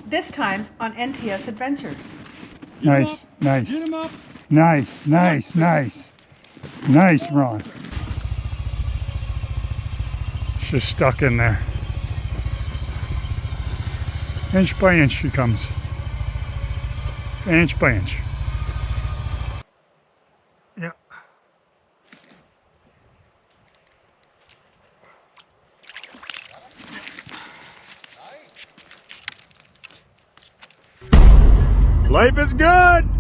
This time on NTS Adventures. Nice, nice. Get him up. Nice, nice, nice. Nice, Ron. She's stuck in there. Inch by inch she comes. Inch by inch. Yep. Life is good!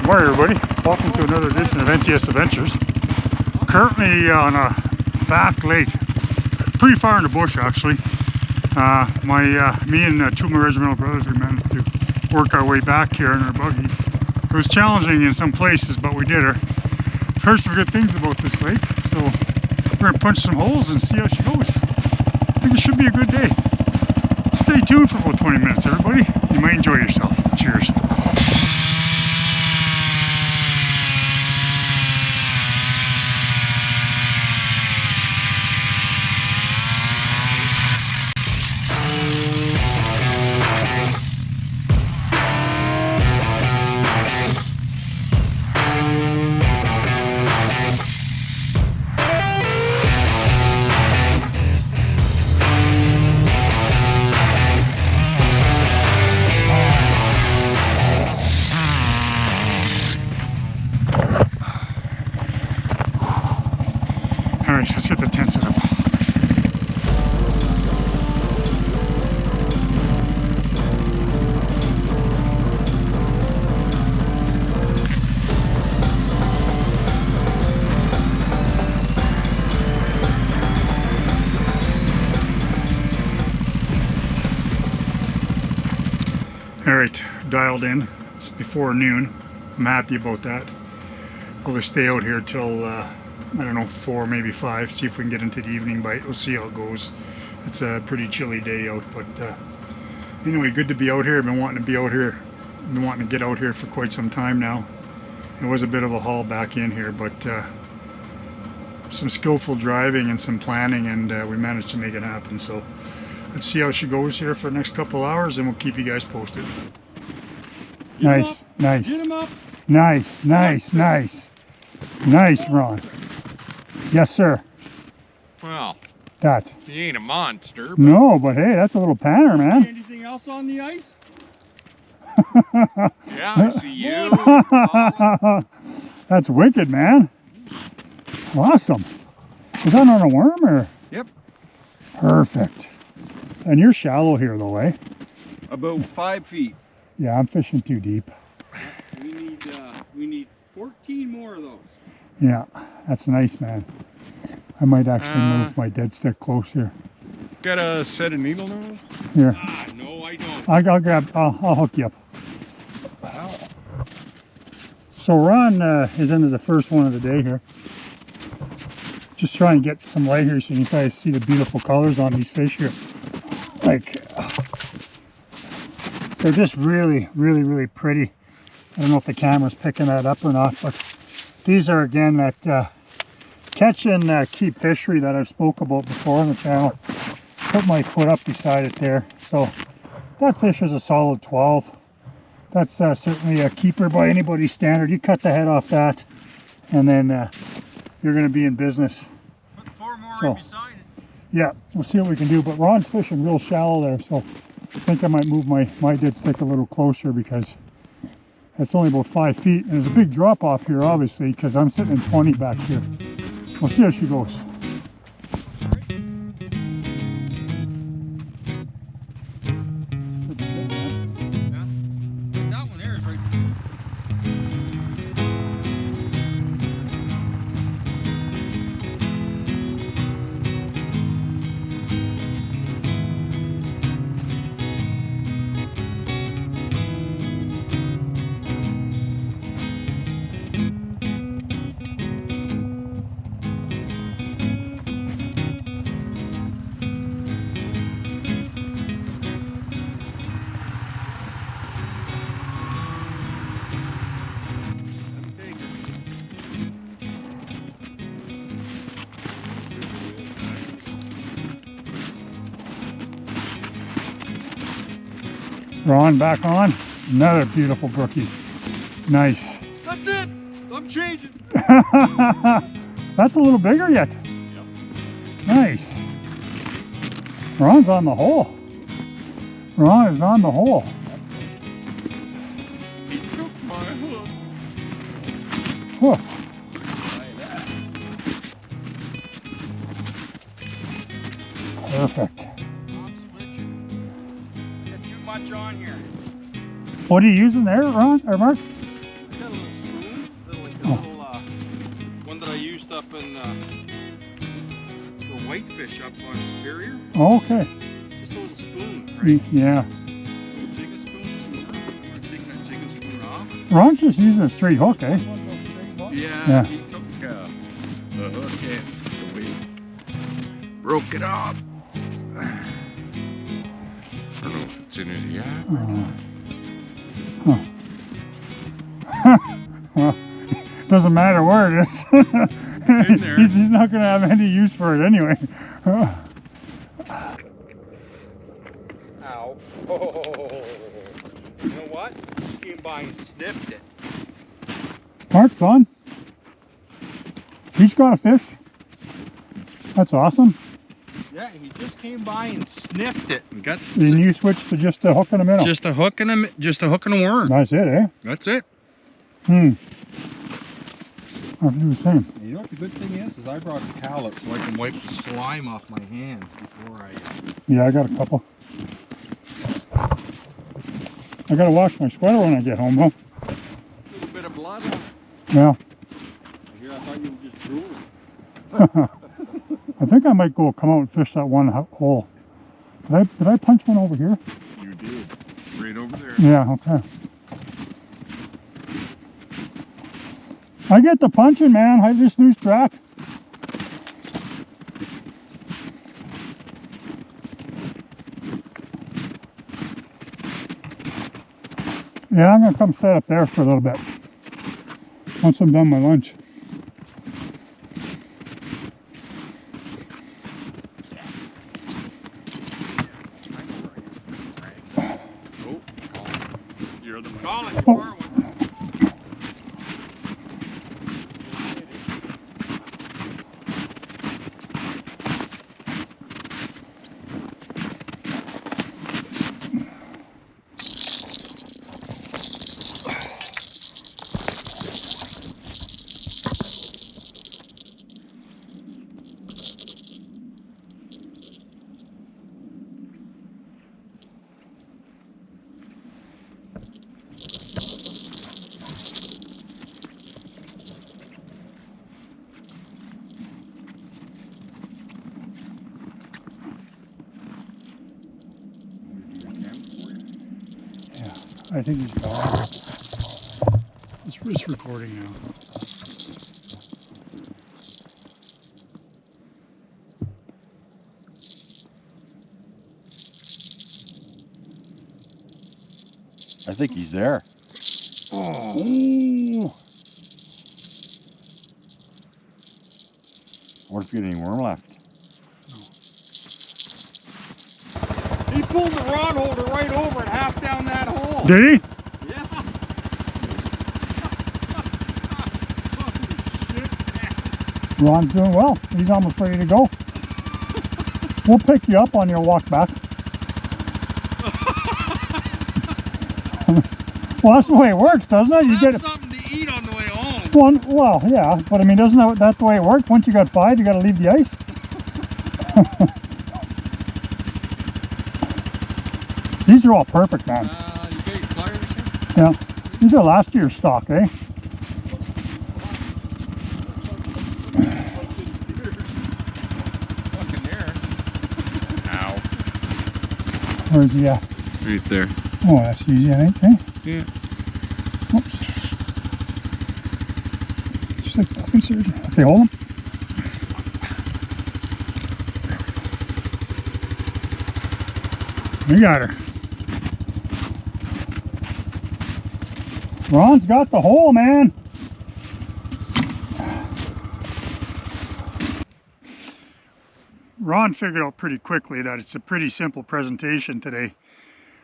Morning everybody, welcome to another edition of NTS Adventures. Currently on a back lake, pretty far in the bush actually. Me and two of my Regimental Brothers, we managed to work our way back here in our buggy. It was challenging in some places, but we did her. Heard some good things about this lake, so we're going to punch some holes and see how she goes. I think it should be a good day. Stay tuned for about 20 minutes everybody, you might enjoy yourself. Cheers. Alright, let's get the tent set up. Alright, dialed in. It's before noon. I'm happy about that. I'll just stay out here till I don't know, 4, maybe 5, see if we can get into the evening bite. We'll see how it goes. It's a pretty chilly day out, but anyway, good to be out here. I've been wanting to be out here, been wanting to get out here for quite some time now. It was a bit of a haul back in here, but some skillful driving and some planning, and we managed to make it happen. So let's see how she goes here for the next couple hours, and we'll keep you guys posted. Nice, nice. Get him up. Nice, nice, nice. Nice, Ron. Yes, sir. Well, That. he ain't a monster. But No, but hey, that's a little panner, man. anything else on the ice? Yeah, I see you. That's wicked, man. Awesome. Is that on a worm or? Yep. Perfect. And you're shallow here though, eh? About 5 feet. Yeah, I'm fishing too deep. We need 14 more of those. Yeah, that's nice, man. I might actually move my dead stick close here. Got a set of needle nose? Here. No, I don't. I'll grab, I'll hook you up. So Ron is into the first one of the day here. Just trying to get some light here so you can see the beautiful colors on these fish here. Like, they're just really, really, really pretty. I don't know if the camera's picking that up or not, but these are again that catch and keep fishery that I've spoke about before on the channel. Put my foot up beside it there. So that fish is a solid 12. That's certainly a keeper by anybody's standard. You cut the head off that, and then you're going to be in business. Put 4 more So, in beside it. Yeah, we'll see what we can do. But Ron's fishing real shallow there, so I think I might move my dead stick a little closer because that's only about 5 feet. And there's a big drop off here, obviously, because I'm sitting in 20 back here. We'll see how she goes. That one there is right. Ron back on. Another beautiful brookie. Nice. That's it. I'm changing. That's a little bigger yet. Yep. Nice. Ron's on the hole. Ron is on the hole. He took my hook. Whoa. Perfect. I'm switching. Got too much on here. What are you using there, Ron or Mark? I got a little spoon, one that I used up in the whitefish up on Superior. Oh, okay. Just a little spoon, right? Yeah. Little jigga spoon. I'm gonna take that jigga spoon off. Ron's just using a straight hook, eh? Yeah, he took the hook and we broke it off. I don't know if it's in his yap. Well, doesn't matter where it is. It's in there. He's not going to have any use for it anyway. Ow. Oh. You know what? He came by and sniffed it. Mark's on. He's got a fish. That's awesome. Yeah, he just came by and sniffed it and got Then you switch to just a hook in the middle. just a hook and a worm. That's it, eh? That's it. I'll do the same. You know what the good thing is I brought a towel so I can wipe the slime off my hands before I. Yeah, I got a couple. I got to wash my sweater when I get home, though. A little bit of blood on it. Yeah. Here, I thought you were just drooling. I think I might go come out and fish that one hole. Did I punch one over here? You did. Right over there. Yeah, okay. I get the punching, man. I just lose track. Yeah, I'm gonna come set up there for a little bit once I'm done my lunch. You're the calling for one. I think he's gone. It's recording now. I think he's there. Oh. What if you get any worm left? He pulled the rod holder right over and half down that hole. Did he? Yeah. Holy shit, man. Ron's doing well. He's almost ready to go. We'll pick you up on your walk back. Well, that's the way it works, doesn't it? You get something to eat on the way home. one. Well, yeah, but I mean, doesn't that the way it works? Once you got 5, you got to leave the ice. These are all perfect, man. You got your pliers here? Yeah, these are last year's stock, eh? Fucking there. Ow. Where's he at? Right there. Oh, that's easy, I think, eh? Yeah. Whoops. Just like fucking surgeon. Okay, hold him. You got her. Ron's got the hole, man. Ron figured out pretty quickly that it's a pretty simple presentation today.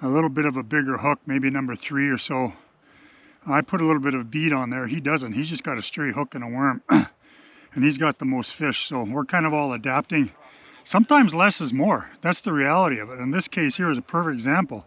A little bit of a bigger hook, maybe number 3 or so. I put a little bit of bead on there. He doesn't. He's just got a straight hook and a worm. And he's got the most fish, so we're kind of all adapting. Sometimes less is more. That's the reality of it. In this case here is a perfect example.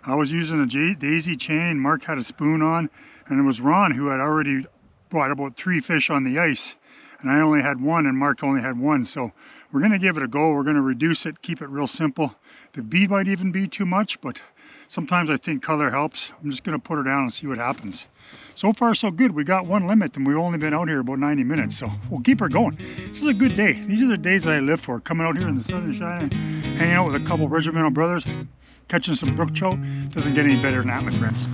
I was using a daisy chain. Mark had a spoon on, and it was Ron who had already brought about 3 fish on the ice. And I only had 1, and Mark only had 1. So we're going to give it a go. We're going to reduce it, keep it real simple. The bead might even be too much, but sometimes I think color helps. I'm just going to put her down and see what happens. So far, so good. We got 1 limit, and we've only been out here about 90 minutes, so we'll keep her going. This is a good day. These are the days that I live for. Coming out here in the sun and shine and hanging out with a couple of Regimental Brothers, catching some brook trout. Doesn't get any better than that, my friends.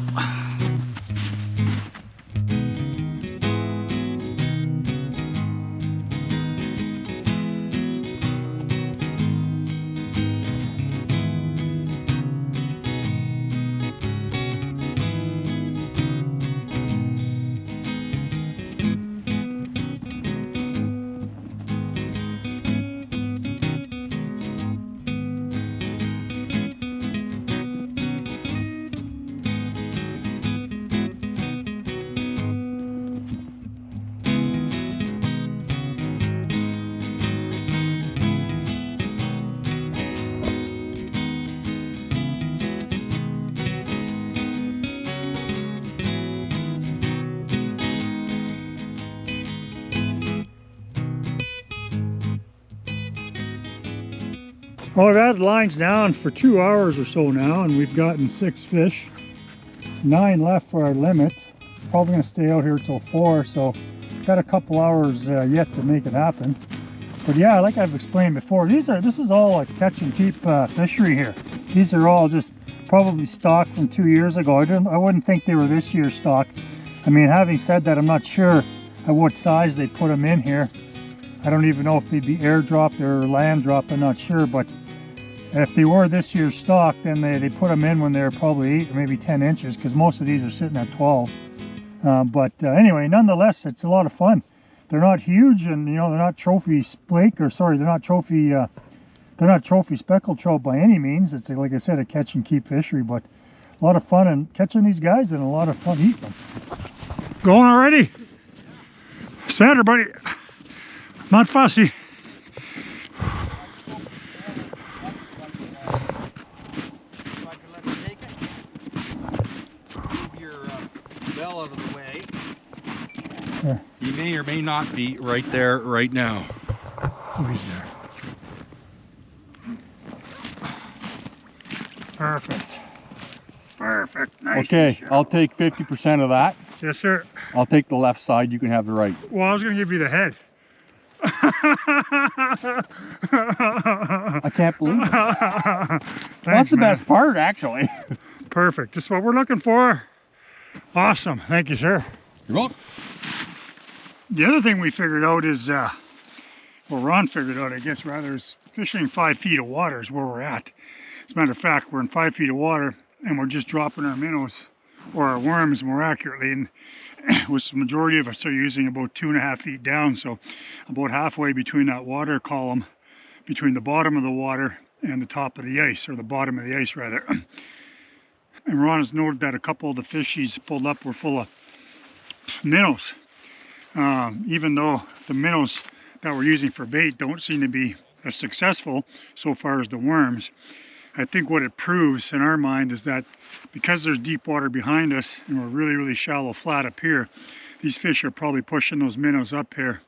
Well, I've had lines down for 2 hours or so now, and we've gotten 6 fish. 9 left for our limit. Probably going to stay out here till 4, so got a couple hours yet to make it happen. But yeah, like I've explained before, this is all a catch and keep fishery here. These are all just probably stock from 2 years ago. I wouldn't think they were this year's stock. I mean, having said that, I'm not sure at what size they put them in here. I don't even know if they'd be airdropped or land dropped, I'm not sure, but if they were this year's stock, then they put them in when they're probably 8 or maybe 10 inches, because most of these are sitting at 12. Anyway, nonetheless, it's a lot of fun. They're not huge, and you know, they're not trophy splake, or sorry, they're not trophy speckled trout by any means. It's like I said, a catch and keep fishery, but A lot of fun and catching these guys and a lot of fun eating them. Going already? Sander, buddy. Not fussy. Out of the way. Yeah. He may or may not be right there right now. Oh, he's there. Perfect. Perfect. Nice. Okay, I'll take 50% of that. Yes, sir. I'll take the left side. You can have the right. Well, I was going to give you the head. I can't believe it. Thanks, That's the man. best part, actually. Perfect. Just what we're looking for. Awesome. Thank you, sir. You're welcome. The other thing we figured out is, well, Ron figured out, I guess, rather, is fishing 5 feet of water is where we're at. As a matter of fact, we're in 5 feet of water and we're just dropping our minnows, or our worms more accurately, and with the majority of us are using about 2.5 feet down, so about halfway between that water column, between the bottom of the water and the top of the ice, or the bottom of the ice rather. And Ron has noted that a couple of the fish he's pulled up were full of minnows. Even though the minnows that we're using for bait don't seem to be as successful so far as the worms, I think what it proves in our mind is that because there's deep water behind us and we're really, really shallow flat up here, these fish are probably pushing those minnows up here,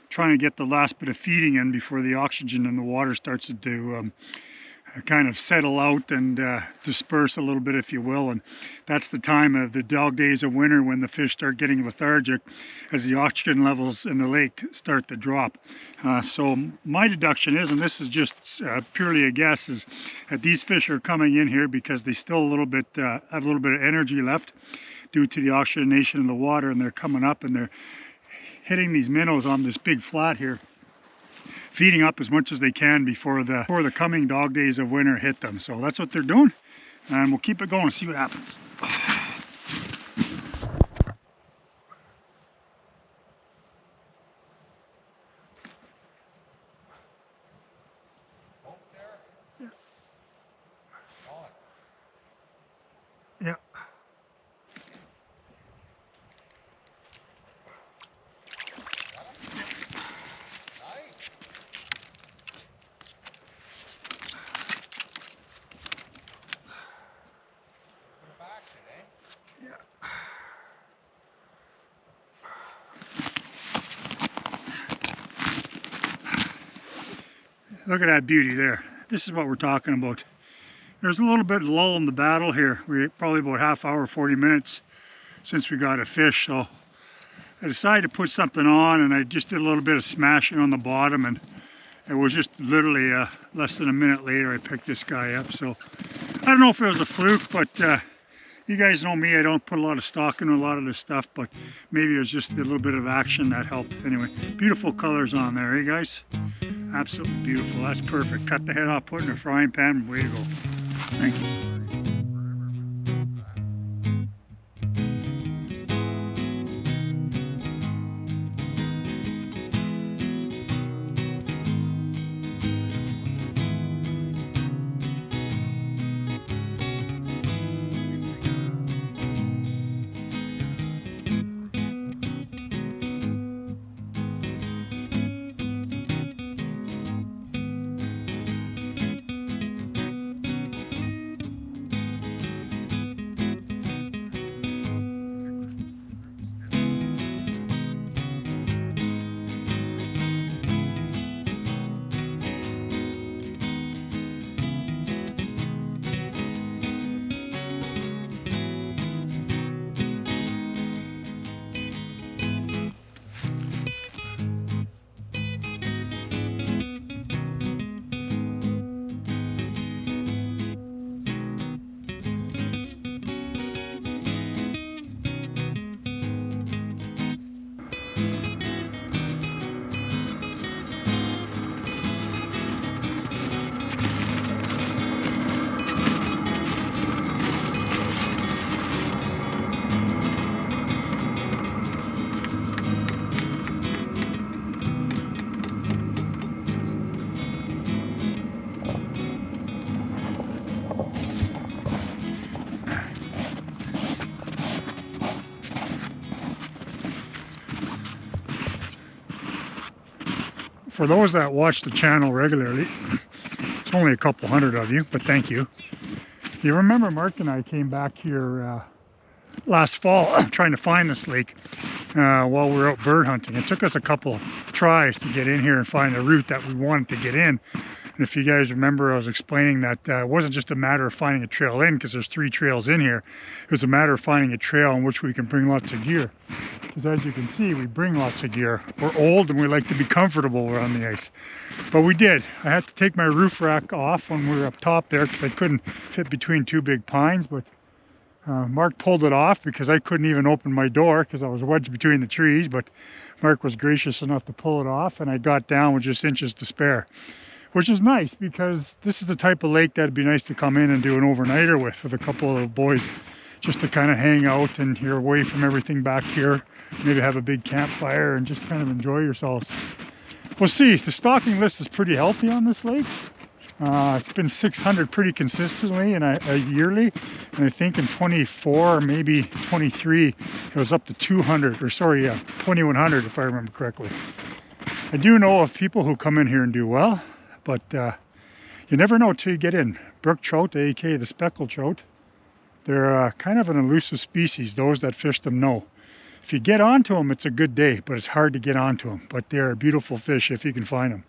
trying to get the last bit of feeding in before the oxygen in the water starts to kind of settle out and disperse a little bit, if you will. And that's the time of the dog days of winter when the fish start getting lethargic as the oxygen levels in the lake start to drop. So my deduction is, and this is just purely a guess, is that these fish are coming in here because they still have a little bit of energy left due to the oxygenation in the water, and they're coming up and they're hitting these minnows on this big flat here, feeding up as much as they can before the coming dog days of winter hit them. So that's what they're doing, and we'll keep it going and see what happens. Yeah. Look at that beauty there. This is what we're talking about. There's a little bit of lull in the battle here. We're probably about half hour, 40 minutes since we got a fish. So I decided to put something on, and I just did a little bit of smashing on the bottom, and it was just literally less than a minute later I picked this guy up. So I don't know if it was a fluke, but you guys know me, I don't put a lot of stock into a lot of this stuff, but maybe it was just a little bit of action that helped. Anyway, beautiful colors on there, eh guys? Absolutely beautiful. That's perfect. Cut the head off, put it in a frying pan, way to go. Thank you. for those that watch the channel regularly, it's only a couple hundred of you, but thank you. You remember Mark and I came back here last fall trying to find this lake while we were out bird hunting. It took us a couple tries to get in here and find a route that we wanted to get in. And if you guys remember, I was explaining that it wasn't just a matter of finding a trail in, because there's 3 trails in here. It was a matter of finding a trail on which we can bring lots of gear. Because as you can see, we bring lots of gear. We're old and we like to be comfortable around the ice. But we did. I had to take my roof rack off when we were up top there because I couldn't fit between 2 big pines. But Mark pulled it off because I couldn't even open my door because I was wedged between the trees. But Mark was gracious enough to pull it off, and I got down with just inches to spare. Which is nice because this is the type of lake that'd be nice to come in and do an overnighter with a couple of boys, just to kind of hang out and you're away from everything back here. Maybe have a big campfire and just kind of enjoy yourselves. We'll see. The stocking list is pretty healthy on this lake. It's been 600 pretty consistently and yearly, and I think in 24 or maybe 23 it was up to 200, or sorry, yeah, 2100 if I remember correctly. I do know of people who come in here and do well, but you never know till you get in. Brook trout, aka the speckled trout, they're kind of an elusive species. Those that fish them know. If you get onto them, it's a good day, but it's hard to get onto them. But they're a beautiful fish if you can find them.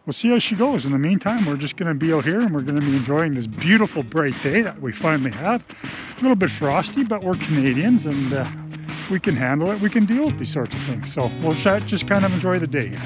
We'll see how she goes. In the meantime, we're just going to be out here and we're going to be enjoying this beautiful bright day that we finally have. A little bit frosty, but we're Canadians and we can handle it. We can deal with these sorts of things. So we'll just kind of enjoy the day.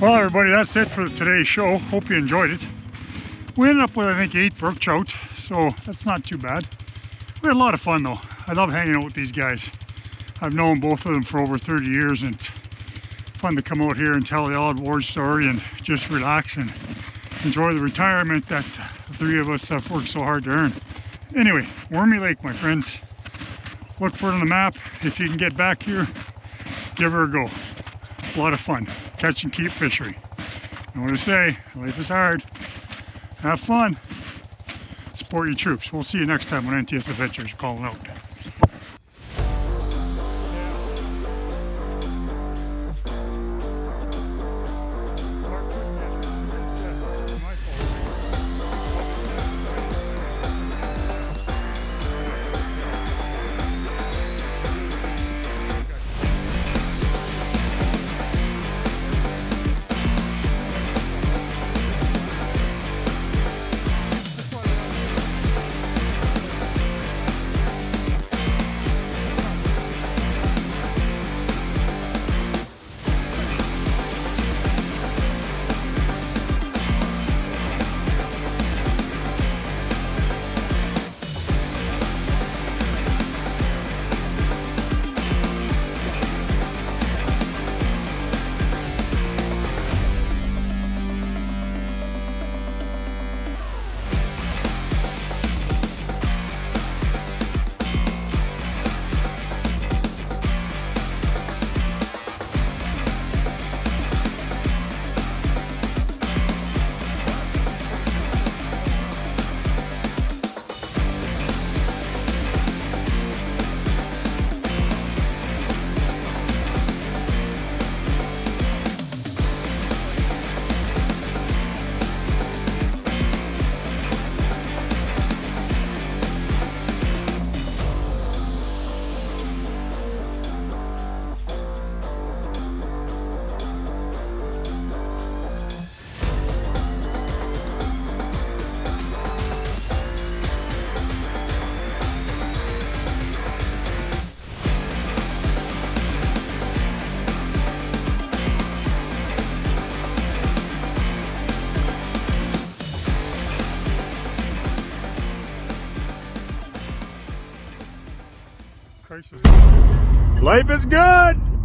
Well, everybody, that's it for today's show. Hope you enjoyed it. We ended up with, I think, 8 brook trout, so that's not too bad. We had a lot of fun, though. I love hanging out with these guys. I've known both of them for over 30 years, and it's fun to come out here and tell the odd war story and just relax and enjoy the retirement that the 3 of us have worked so hard to earn. Anyway, Wormy Lake, my friends. Look for it on the map. If you can get back here, give her a go. A lot of fun. Catch and keep fishery. You know what to say, life is hard. Have fun. Support your troops. We'll see you next time on NTS Adventures. Calling out. Life is good.